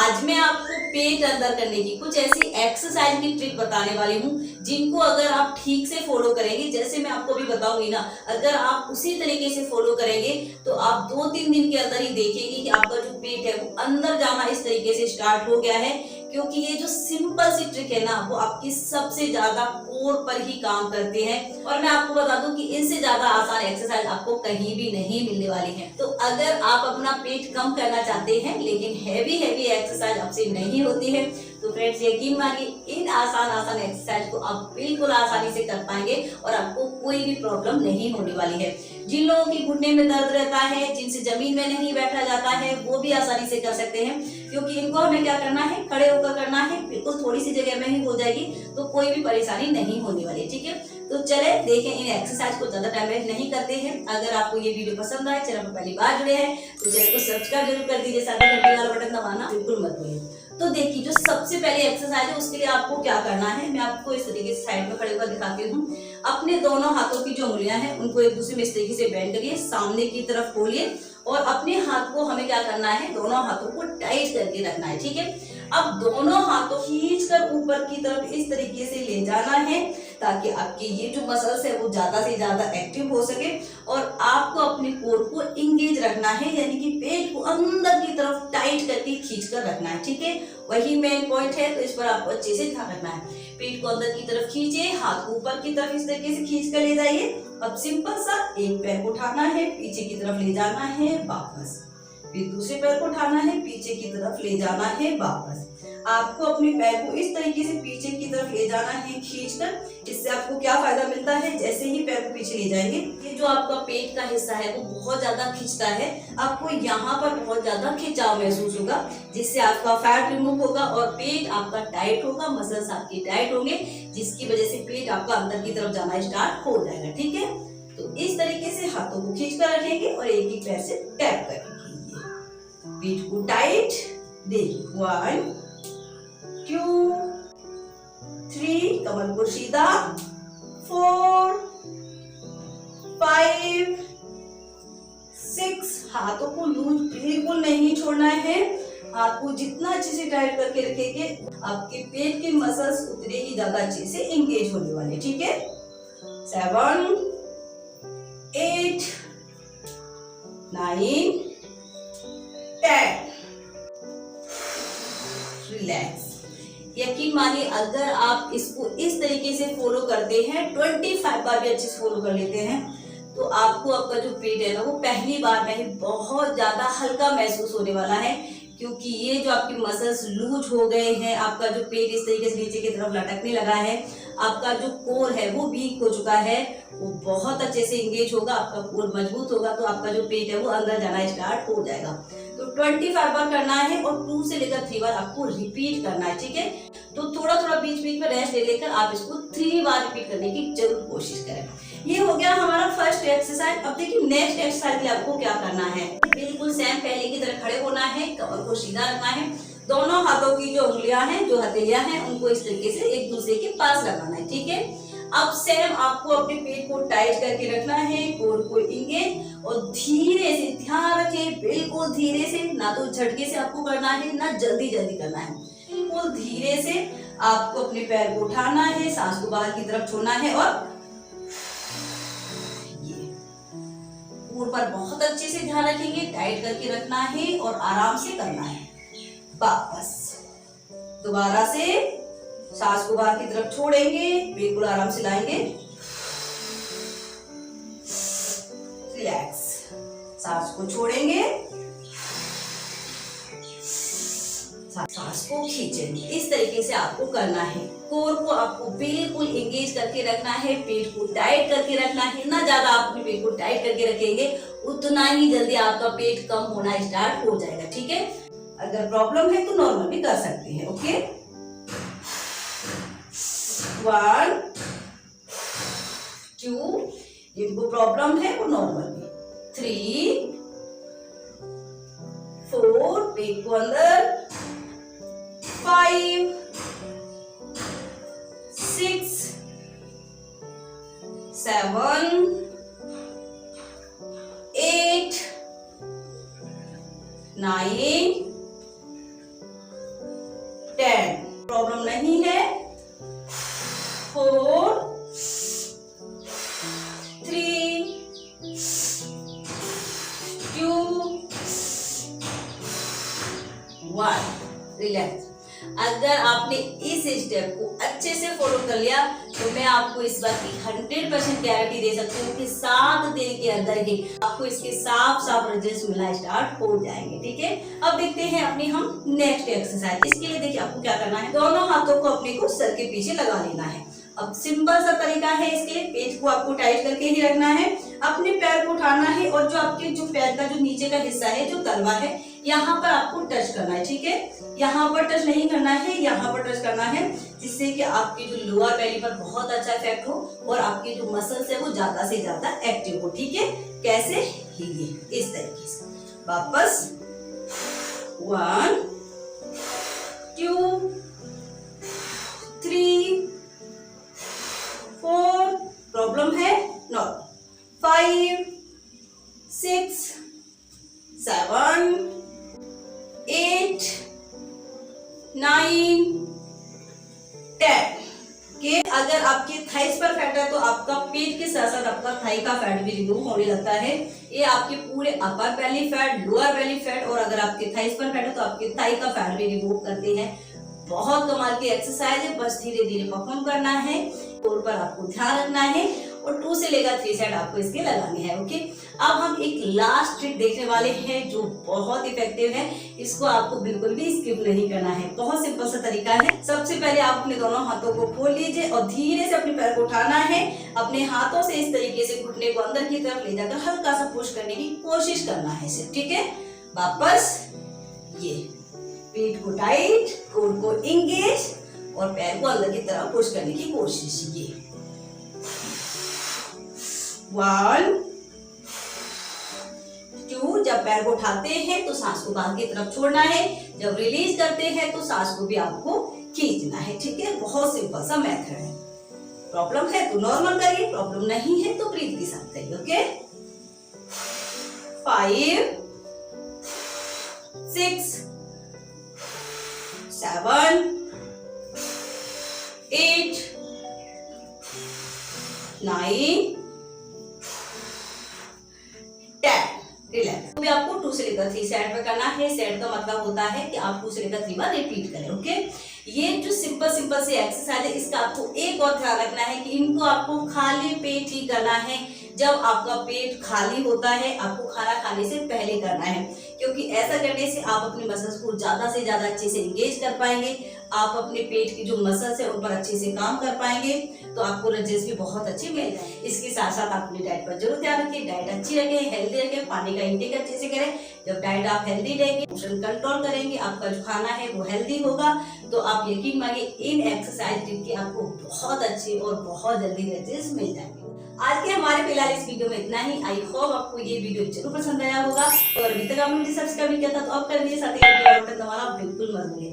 आज मैं आपको पेट अंदर करने की कुछ ऐसी एक्सरसाइज की ट्रिक बताने वाली हूँ जिनको अगर आप ठीक से फॉलो करेंगे, जैसे मैं आपको अभी बताऊंगी ना, अगर आप उसी तरीके से फॉलो करेंगे तो आप 2-3 दिन के अंदर ही देखेंगे कि आपका जो पेट है वो अंदर जाना इस तरीके से स्टार्ट हो गया है। क्योंकि ये जो सिंपल सी ट्रिक है ना, वो आपकी सबसे ज्यादा कोर पर ही काम करते हैं। और मैं आपको बता दूं कि इनसे ज्यादा आसान एक्सरसाइज आपको कहीं भी नहीं मिलने वाली है। तो अगर आप अपना पेट कम करना चाहते हैं लेकिन हैवी एक्सरसाइज आपसे नहीं होती है, तो फ्रेंड्स यकीन मानिए इन आसान एक्सरसाइज को आप बिल्कुल आसानी से कर पाएंगे और आपको कोई भी प्रॉब्लम नहीं होने वाली है। जिन लोगों की घुटने में दर्द रहता है, जिनसे जमीन में नहीं बैठा जाता है, वो भी आसानी से कर सकते हैं। क्योंकि इनको हमें क्या करना है, खड़े होकर करना है, बिल्कुल थोड़ी सी जगह में ही हो जाएगी, तो कोई भी परेशानी नहीं होने वाली। ठीक है, तो चले देखें इन एक्सरसाइज को ज्यादा टाइम वेस्ट नहीं करते हैं। अगर आपको ये वीडियो पसंद आए, चैनल पर पहली बार जुड़े हैं तो चैनल को सब्सक्राइब जरूर कर दीजिए, साथ ही घंटी वाला बटन दबाना बिल्कुल मत भूलिए। तो देखिए, जो सबसे पहले एक्सरसाइज है उसके लिए आपको क्या करना है, मैं आपको इस तरीके से साइड में खड़े होकर दिखाती हूँ। अपने दोनों हाथों की जो उंगलियां हैं उनको एक दूसरे में इस तरीके से बेंड करिए, सामने की तरफ खोलिए और अपने हाथ को हमें क्या करना है, दोनों हाथों को टाइट करके रखना है। ठीक है, अब दोनों हाथों खींचकर ऊपर की तरफ इस तरीके से ले जाना है ताकि आपकी ये जो मसल्स है वो ज्यादा से ज्यादा एक्टिव हो सके और आपको अपने कोर को इंगेज रखना है, यानी कि पेट को अंदर की तरफ टाइट करके खींच कर रखना है। ठीक है, वही मेन पॉइंट है, तो इस पर आपको अच्छे से ध्यान रखना है। पेट को अंदर की तरफ खींचे, हाथ को ऊपर की तरफ इस तरीके से खींच कर ले जाइए। अब सिंपल सा एक पैर को उठाना है, पीछे की तरफ ले जाना है, वापस, फिर दूसरे पैर को उठाना है, पीछे की तरफ ले जाना है, वापस। आपको अपने पैर को इस तरीके से पीछे की तरफ ले जाना है खींचकर। इससे आपको क्या फायदा मिलता है, जैसे ही पैर को पीछे ले जाएंगे, ये जो आपका पेट का हिस्सा है वो बहुत ज्यादा खिंचता है, आपको यहाँ पर बहुत ज्यादा खिंचाव महसूस होगा, जिससे आपका फैट रिमूव होगा और पेट आपका टाइट होगा, मसल्स आपकी टाइट होंगे, जिसकी वजह से पेट आपका अंदर की तरफ जाना स्टार्ट हो जाएगा। ठीक है, तो इस तरीके से हाथों को खींच कर रखेंगे और एक ही पैर से टैप करके पीठ को टाइट। देखिए 1 2 3, कमर को सीधा, 4 5 6, हाथों को लूज बिल्कुल नहीं छोड़ना है, हाथ को जितना अच्छे से टाइट करके रखेंगे आपके पेट के मसल्स उतने ही ज्यादा अच्छे से एंगेज होने वाले। ठीक है, 7 8 9 10, रिलैक्स। यकीन मानिए अगर आप इसको इस तरीके से फॉलो करते हैं, 25 बार भी अच्छे से फॉलो कर लेते हैं, तो आपको आपका जो पेट है ना वो पहली बार में ही बहुत ज्यादा हल्का महसूस होने वाला है। क्योंकि ये जो आपकी मसल्स लूज हो गए हैं, आपका जो पेट इस तरीके से नीचे की तरफ लटकने लगा है, आपका जो कोर है वो वीक हो चुका है, वो बहुत अच्छे से एंगेज होगा, आपका कोर मजबूत होगा, तो आपका जो पेट है वो अंदर जाना स्टार्ट हो जाएगा। तो 25 बार करना है और 2 से लेकर 3 बार आपको रिपीट करना है। ठीक है, तो थोड़ा थोड़ा बीच बीच में रेस्ट ले लेकर आप इसको 3 बार रिपीट करने की जरूर कोशिश करें। ये हो गया हमारा फर्स्ट एक्सरसाइज। अब देखिए नेक्स्ट एक्सरसाइज में आपको क्या करना है, बिल्कुल सेम पहले की तरह खड़े होना है, कमर को सीधा रखना है, दोनों हाथों की जो उंगलियां हैं, जो हथेलियां हैं, उनको इस तरीके से एक दूसरे के पास लगाना है। ठीक है, अब सेम आपको अपने पेट को टाइट करके रखना है, कोर को इंगेज, और धीरे से, ध्यान रखें बिल्कुल धीरे से, ना तो झटके से आपको करना है ना जल्दी करना है, बिल्कुल धीरे से आपको अपने पैर को उठाना है, सांस को बाहर की तरफ छोड़ना है और कोर पर बहुत अच्छे से ध्यान रखेंगे, टाइट करके रखना है और आराम से करना है। वापस दोबारा से सांस को बाहर की तरफ छोड़ेंगे, बिल्कुल आराम से लाएंगे, रिलैक्स, सांस को छोड़ेंगे, सांस को खींचेंगे। इस तरीके से आपको करना है। कोर को आपको बिल्कुल एंगेज करके रखना है, पेट को टाइट करके रखना है, ना ज्यादा आप अपने पेट को टाइट करके रखेंगे उतना ही जल्दी आपका पेट कम होना स्टार्ट हो जाएगा। ठीक है, अगर प्रॉब्लम है तो नॉर्मल भी कर सकते हैं। ओके, 1 2, जिनको प्रॉब्लम है वो नॉर्मल भी, 3 4, पेट को अंदर, 5 6 7 8 9 1 रिलैक्स। अगर आपने इस स्टेप को अच्छे से फॉलो कर लिया तो मैं आपको इस बात की 100% गारंटी दे सकती हूँ कि 7 दिन के अंदर ही आपको इसके साफ साफ रिजल्ट मिलना स्टार्ट हो जाएंगे। ठीक है, अब देखते हैं अपनी हम नेक्स्ट एक्सरसाइज। इसके लिए देखिए आपको क्या करना है, दोनों हाथों को अपने को सर के पीछे लगा लेना है। अब सिंपल सा तरीका है इसके लिए, पेट को आपको टाइट करके ही रखना है, अपने पैर को उठाना है और जो आपके जो पैर का जो नीचे का हिस्सा है, जो तलवा है, यहाँ पर आपको टच करना है। ठीक है, यहाँ पर टच नहीं करना है, यहाँ पर टच करना है, जिससे कि आपकी जो लोअर बेली पर बहुत अच्छा इफेक्ट हो और आपकी जो मसल्स है वो ज्यादा से ज्यादा एक्टिव हो। ठीक है, कैसे, ये इस तरीके से वापस 1 2 3 4 प्रॉब्लम है नॉट 5 6 7 8 9 10 के अगर आपके थाइस पर फैट है तो आपका पेट के साथ साथ आपका थाई का फैट भी रिमूव होने लगता है। ये आपके पूरे upper belly fat, lower belly fat और अगर आपके थाइस पर फैट है तो आपके थाई का फैट भी रिमूव करते हैं। बहुत कमाल की एक्सरसाइज है, बस धीरे धीरे परफॉर्म करना है, कोर पर आपको ध्यान रखना है और 2 से लेकर 3 सेट आपको इसके लगाने हैं। ओके, अब हम एक लास्ट ट्रिक देखने वाले हैं जो बहुत इफेक्टिव है, इसको आपको बिल्कुल भी स्किप नहीं करना है। बहुत सिंपल सा तरीका है। सबसे पहले आप अपने दोनों हाथों को खोल लीजिए और धीरे से अपने पैर को उठाना है, अपने हाथों से इस तरीके से घुटने को अंदर की तरफ ले जाकर हल्का सा पुश करने की कोशिश करना है सिर्फ। ठीक है, वापस ये पेट को टाइट, कोर को इंगेज और पैर को अंदर की तरफ पुश करने की कोशिश। ये 1 2 जब पैर को उठाते हैं तो सांस को बाहर की तरफ छोड़ना है, जब रिलीज करते हैं तो सांस को भी आपको खींचना है। ठीक है, बहुत सिंपल सा मेथड है। प्रॉब्लम है तो नॉर्मल करिए, प्रॉब्लम नहीं है तो ब्रीथ के साथ करिए। Okay, 5 6 7 8 9 10 relax. तो आपको 2 से लेकर 3 सेट पे करना है। सेट का मतलब होता है कि आप 2 से लेकर 3 बार रिपीट करें। ओके, ये जो सिंपल सी एक्सरसाइज है, इसका आपको एक और ध्यान रखना है कि इनको आपको खाली पेट ही करना है। जब आपका पेट खाली होता है आपको खाना खाने से पहले करना है, क्योंकि ऐसा करने से आप अपने मसल्स को ज्यादा से ज्यादा अच्छे से एंगेज कर पाएंगे, आप अपने पेट की जो मसल्स है उन पर अच्छे से काम कर पाएंगे, तो आपको रिजल्ट्स भी बहुत अच्छे मिल जाएंगे। इसके साथ साथ आप अपनी डाइट पर जरूर ध्यान रखिए, डाइट अच्छी रखें, हेल्दी रखें, पानी का इंटेक अच्छे से करें। जब डाइट आप हेल्दी रहेंगे, पोषण कंट्रोल करेंगे, आपका जो खाना है वो हेल्दी होगा, तो आप यकीन मानिए इन एक्सरसाइज के आपको बहुत अच्छे और बहुत जल्दी रिजल्ट्स मिल जाएंगे। आज के हमारे फिलहाल इस वीडियो में इतना ही। आई होप आपको ये वीडियो जरूर पसंद आया होगा और अभी तक आपने मुझे सब्सक्राइब नहीं किया था तो आप कर दीजिए, साथ ही घंटी वाला बटन दबाना बिल्कुल मत भूलिए।